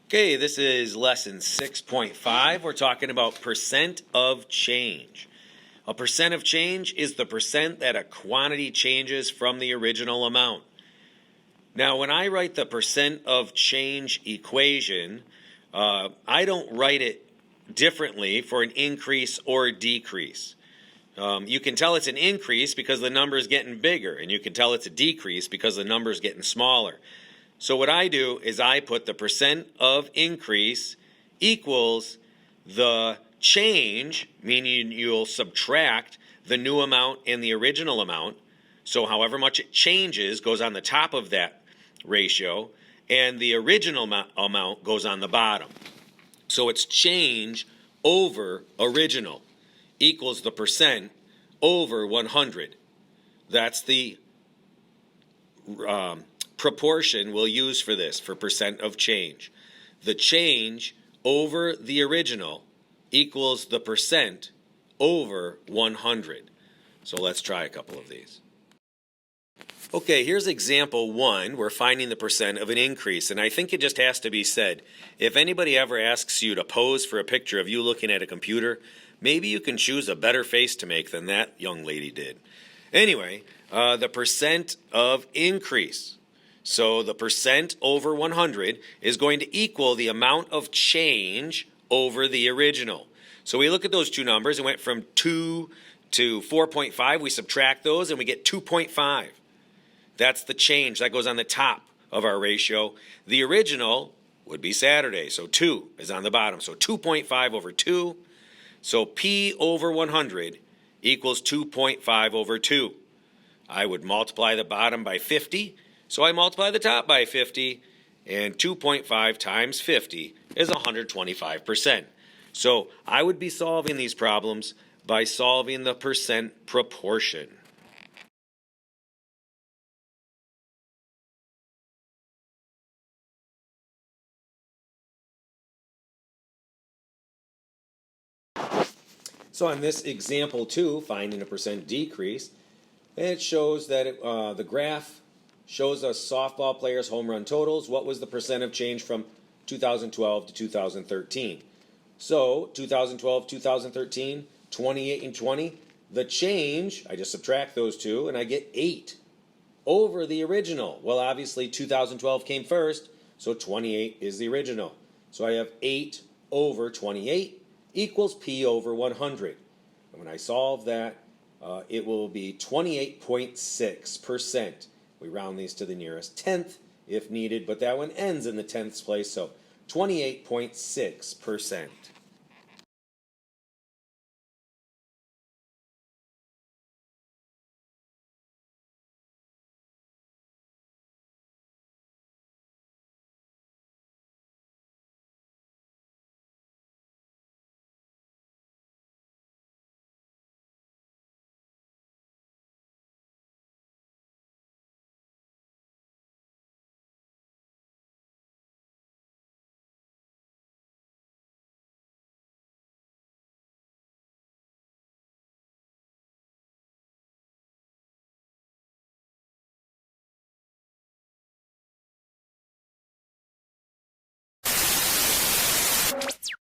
Okay, this is lesson 6.5. We're talking about percent of change. A percent of change is the percent that a quantity changes from the original amount. Now, when I write the percent of change equation, I don't write it differently for an increase or decrease. You can tell it's an increase because the number is getting bigger, and you can tell it's a decrease because the number is getting smaller. So what I do is I put the percent of increase equals the change, meaning you'll subtract the new amount and the original amount. So however much it changes goes on the top of that ratio, and the original amount goes on the bottom. So it's change over original equals the percent over 100. That's the proportion we'll use for this, for percent of change. The change over the original equals the percent over 100. So let's try a couple of these. Okay, here's example 1. We're finding the percent of an increase, and I think it just has to be said. If anybody ever asks you to pose for a picture of you looking at a computer, maybe you can choose a better face to make than that young lady did. Anyway, the percent of increase. So the percent over 100 is going to equal the amount of change over the original. So we look at those two numbers and went from 2 to 4.5. We subtract those and we get 2.5. That's the change. That goes on the top of our ratio. The original would be Saturday. So 2 is on the bottom. So 2.5 over 2. So P over 100 equals 2.5 over 2. I would multiply the bottom by 50. So I multiply the top by 50, and 2.5 times 50 is 125%. So I would be solving these problems by solving the percent proportion. So on this example 2, finding a percent decrease, it shows that the graph shows us softball players' home run totals. What was the percent of change from 2012 to 2013? So 2012, 2013, 28 and 20. The change, I just subtract those two, and I get 8 over the original. Well, obviously 2012 came first, so 28 is the original. So I have 8 over 28 equals P over 100. And when I solve that, it will be 28.6%. We round these to the nearest tenth if needed, but that one ends in the tenths place, so 28.6%.